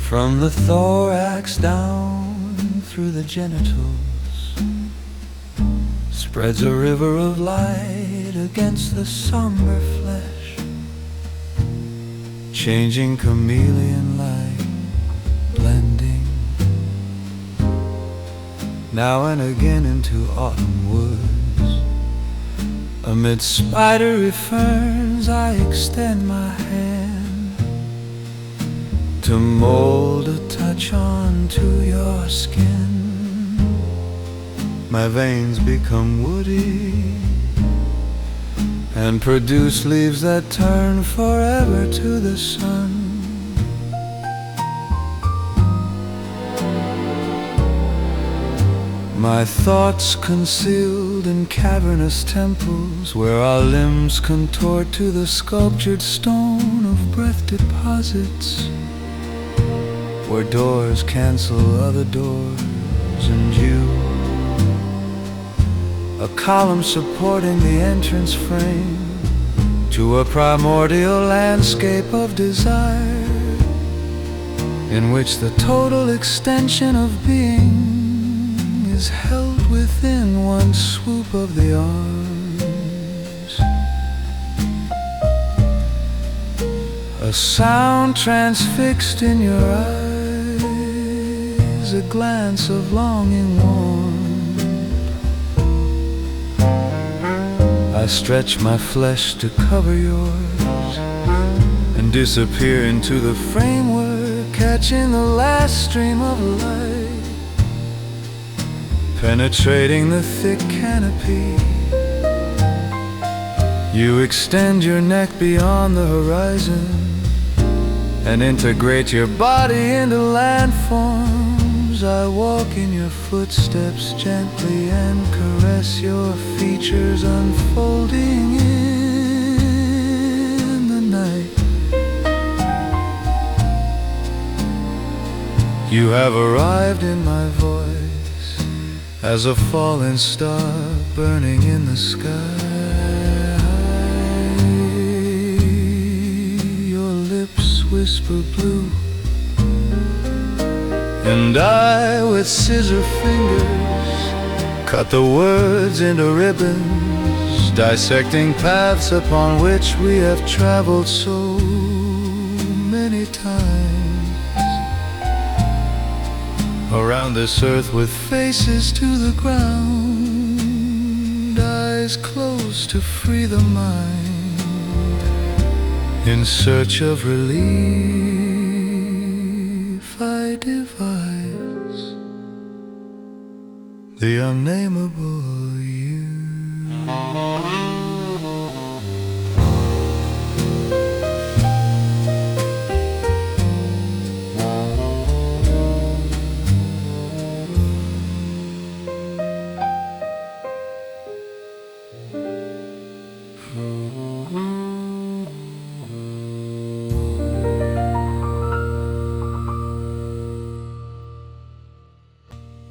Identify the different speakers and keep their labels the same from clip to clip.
Speaker 1: From the thorax down through the genitals spreads a river of light against the somber flesh, changing chameleon-like, blending now and again into autumn woods. Amid spidery ferns I extend my hand to mold a touch onto your skin. My veins become woody and produce leaves that turn forever to the sun. My thoughts concealed in cavernous temples, where our limbs contort to the sculptured stone of breath deposits, where doors cancel other doors, and you, a column supporting the entrance frame to a primordial landscape of desire, in which the total extension of being is held within one swoop of the arms. A sound transfixed in your eyes, a glance of longing warmed. I stretch my flesh to cover yours and disappear into the framework, catching the last stream of light, penetrating the thick canopy. You extend your neck beyond the horizon and integrate your body into landforms. I walk in your footsteps gently and caress your features unfolding in the night. You have arrived in my voice as a fallen star burning in the sky. Your lips whisper blue, and I with scissor fingers cut the words into ribbons, dissecting paths upon which we have traveled so many times. Around this earth with faces to the ground, eyes closed to free the mind, in search of relief I devise the unnameable you.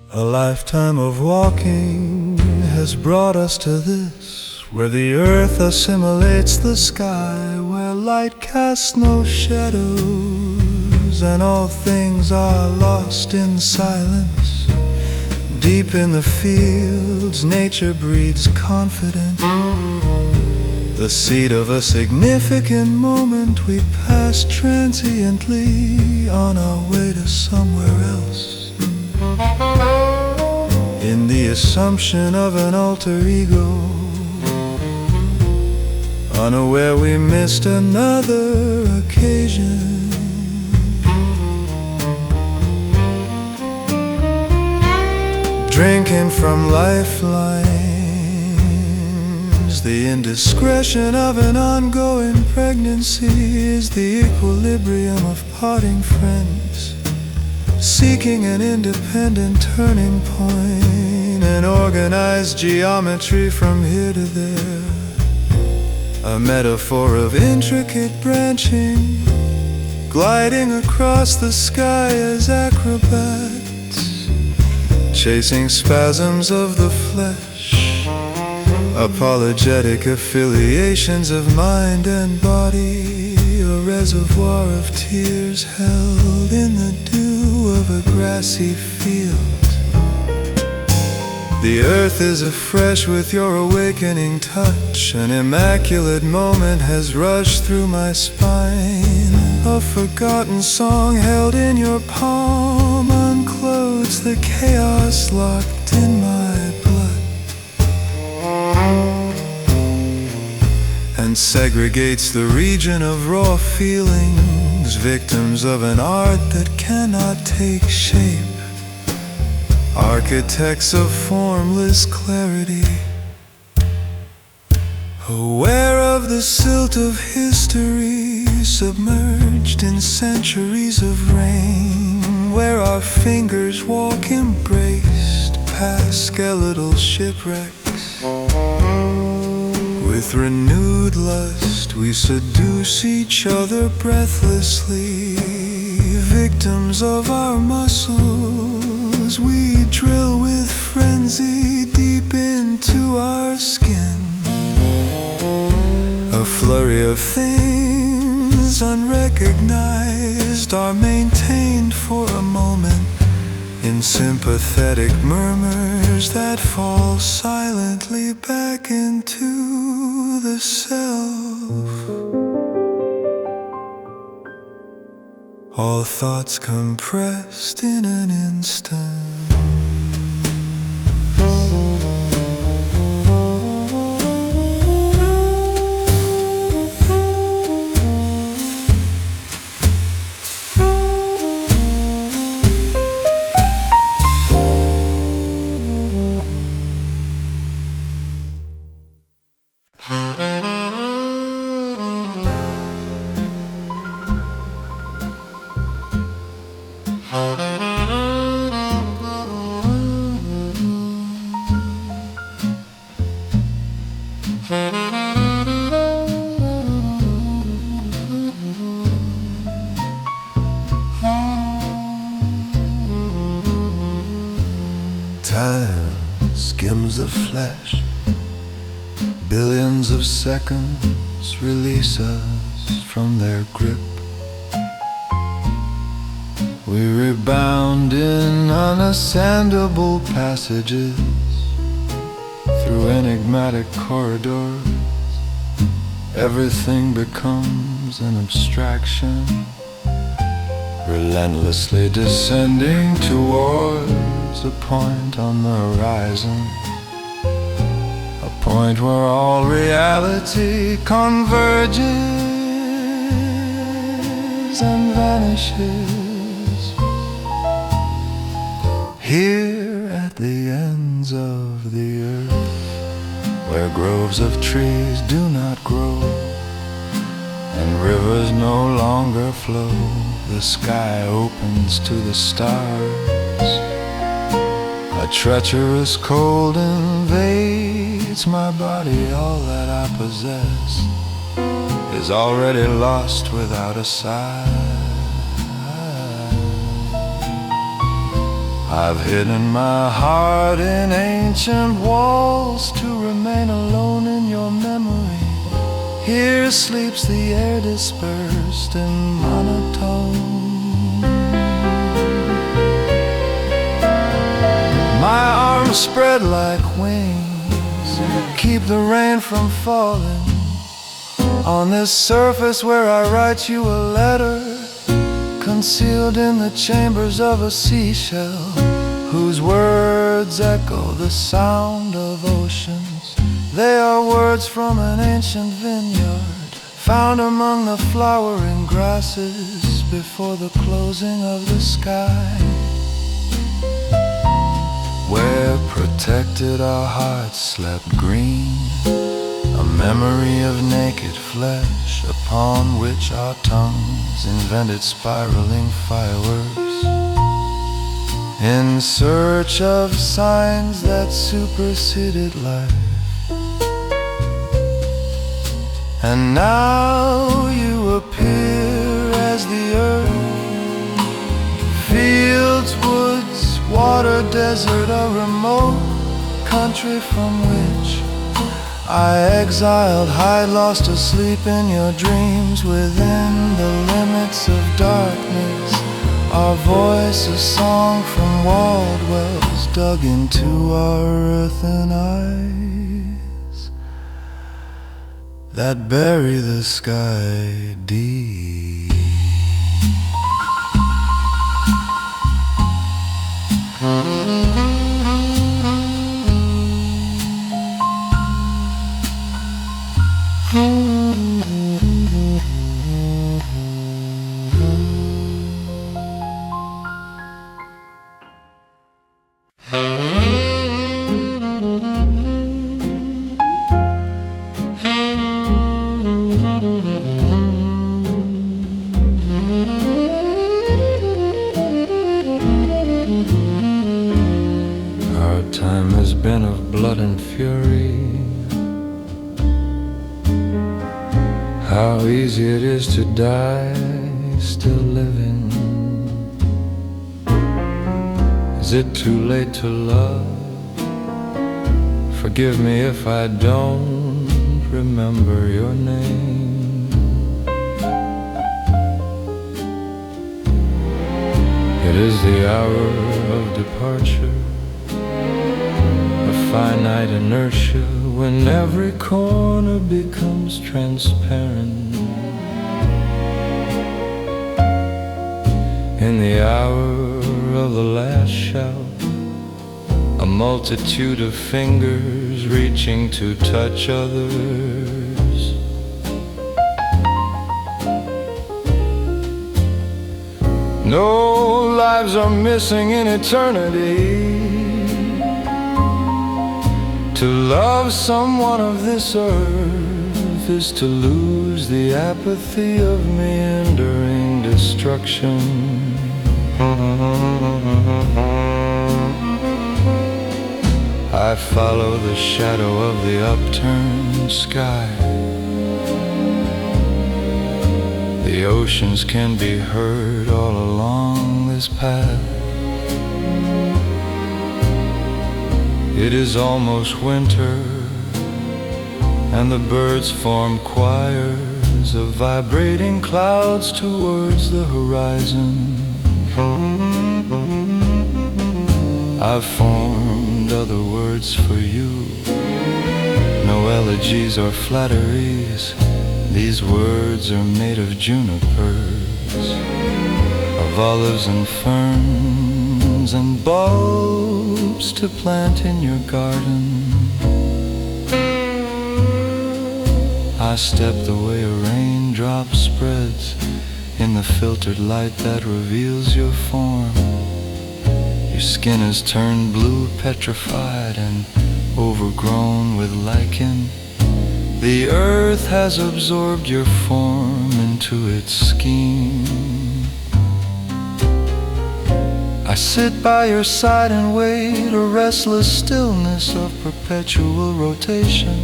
Speaker 1: A lifetime of walking has brought us to this, where the earth assimilates the sky, where light casts no shadows and all things are lost in silence. Deep in the fields, nature breeds confidence, the seed of a significant moment we pass transiently on our way to somewhere else, in the assumption of an alter ego, unaware we missed another occasion. Drinking from lifelines, the indiscretion of an ongoing pregnancy is the equilibrium of parting friends, seeking an independent turning point, an organized geometry from here to there, a metaphor of intricate branching, gliding across the sky as acrobats, chasing spasms of the flesh, apologetic affiliations of mind and body, a reservoir of tears held in the dew of a grassy field. The earth is afresh with your awakening touch. An immaculate moment has rushed through my spine. A forgotten song held in your palm uncloaks the chaos locked in my blood, and segregates the region of raw feelings, victims of an art that cannot take shape. Architects of formless clarity, aware of the silt of history, submerged in centuries of rain, where our fingers walk embraced past skeletal shipwrecks. With renewed lust we seduce each other breathlessly, victims of our muscles. We drill with frenzy deep into our skin. A flurry of things unrecognized are maintained for a moment in sympathetic murmurs that fall silently back into the self. All thoughts compressed in an instant.
Speaker 2: Time skims the flesh. Billions of seconds release us from their grip. We rebound in unascendable passages, through enigmatic corridors. Everything becomes an abstraction, relentlessly descending towards a point on the horizon, a point where all reality converges and vanishes. Here at the ends of the earth, where groves of trees do not grow and rivers no longer flow, the sky opens to the stars. A treacherous cold invades my body. All that I possess is already lost without a sigh. I've hidden my heart in ancient walls to remain alone in your memory. Here sleeps the air dispersed in monotone. My arms spread like wings, keep the rain from falling on this surface where I write you a letter, concealed in the chambers of a seashell, whose words echo the sound of oceans. They are words from an ancient vineyard, found among the flowering grasses before the closing of the sky, where protected our hearts slept green, a memory of naked flesh upon which our tongues invented spiraling fireworks, in search of signs that superseded life. And now you appear as the earth, fields, woods, water, desert, a remote country from which I exiled, hide, lost asleep in your dreams. Within the limits of darkness, our voice a song from walled wells dug into our earthen eyes that bury the sky deep.
Speaker 1: Our time has been of blood and fury. How easy it is to die still living. Is it too late to love? Forgive me if I don't remember your name. It is the hour of departure, a finite inertia when every corner becomes transparent. In the hour of the last shout, a multitude of fingers reaching to touch others. No lives are missing in eternity. To love someone of this earth is to lose the apathy of meandering destruction. I follow the shadow of the upturned sky. The oceans can be heard all along this path. It is almost winter, and the birds form choirs of vibrating clouds towards the horizon. I've formed other words for you, no elegies or flatteries. These words are made of junipers, of olives and ferns and bulbs to plant in your garden. I step the way a raindrop spreads in the filtered light that reveals your form. Your skin is turned blue, petrified and overgrown with lichen. The earth has absorbed your form into its scheme. I sit by your side and wait, a restless stillness of perpetual rotation,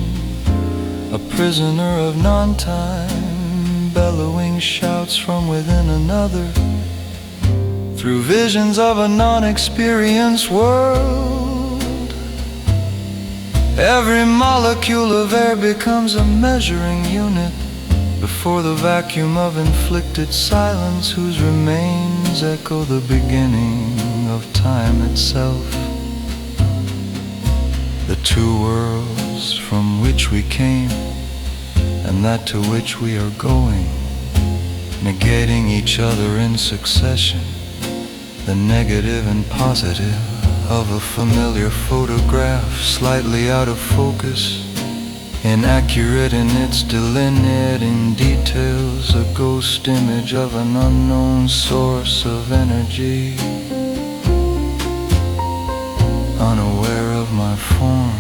Speaker 1: a prisoner of non-time, bellowing shouts from within another, through visions of a non-experienced world. Every molecule of air becomes a measuring unit before the vacuum of inflicted silence, whose remains echo the beginning of time itself. The two worlds from which we came and that to which we are going, negating each other in succession, the negative and positive of a familiar photograph, slightly out of focus, inaccurate in its delineating details, a ghost image of an unknown source of energy, unaware of my form,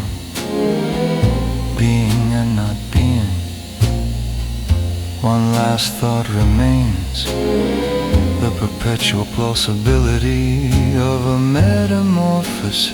Speaker 1: being and not being. One last thought remains, the perpetual plausibility of a metamorphosis.